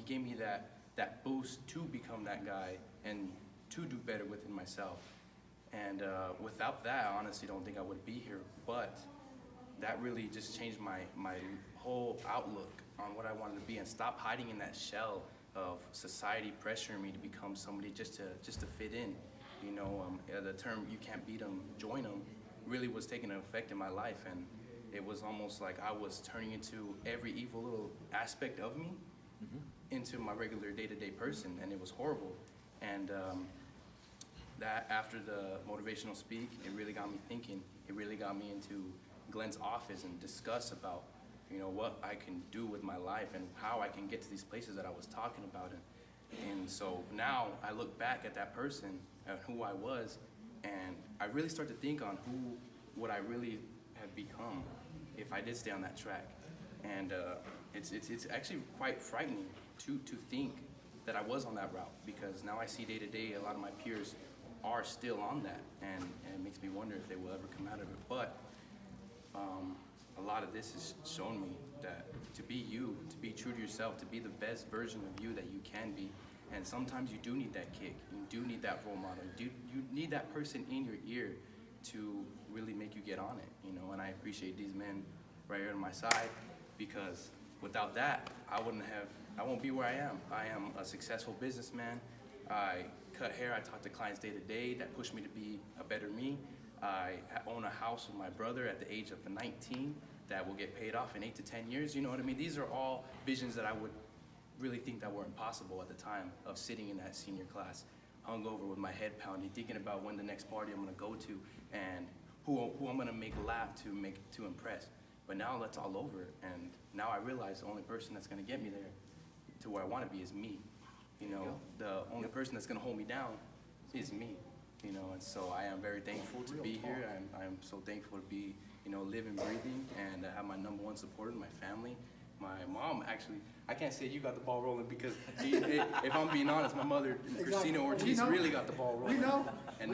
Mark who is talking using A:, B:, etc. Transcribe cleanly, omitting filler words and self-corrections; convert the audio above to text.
A: gave me that boost to become that guy and to do better within myself. And without that, I honestly don't think I would be here. But that really just changed my whole outlook on what I wanted to be and stop hiding in that shell of society pressuring me to become somebody just to fit in. You know, the term "you can't beat them, join them" really was taking an effect in my life, and it was almost like I was turning into every evil little aspect of me into my regular day-to-day person, and it was horrible. And that after the motivational speak, it really got me thinking. It really got me into Glenn's office and discuss about, you know, what I can do with my life and how I can get to these places that I was talking about. And so now I look back at that person, at who I was, and I really start to think on who would I really have become if I did stay on that track. And it's actually quite frightening to think that I was on that route, because now I see day to day a lot of my peers are still on that, and it makes me wonder if they will ever come out of it. But a lot of this has shown me that to be you, to be true to yourself, to be the best version of you that you can be, and sometimes you do need that kick, you do need that role model, you need that person in your ear to really make you get on it, you know. And I appreciate these men right here on my side, because without that, I won't be where I am. I am a successful businessman. I cut hair, I talk to clients day to day that push me to be a better me. I own a house with my brother at the age of 19 that will get paid off in 8 to 10 years, you know what I mean? These are all visions that I would really think that were impossible at the time of sitting in that senior class, hungover with my head pounding, thinking about when the next party I'm gonna go to and who I'm gonna make laugh to impress. But now that's all over, and now I realize the only person that's gonna get me there to where I wanna be is me. You know, the only person that's gonna hold me down is me. You know, and so I am very thankful to be here, and I'm so thankful to be, you know, living, breathing, and have my number one supporter, my family. My mom, actually, I can't say you got the ball rolling, because if I'm being honest, my mother, Christina Ortiz, really got the ball rolling. And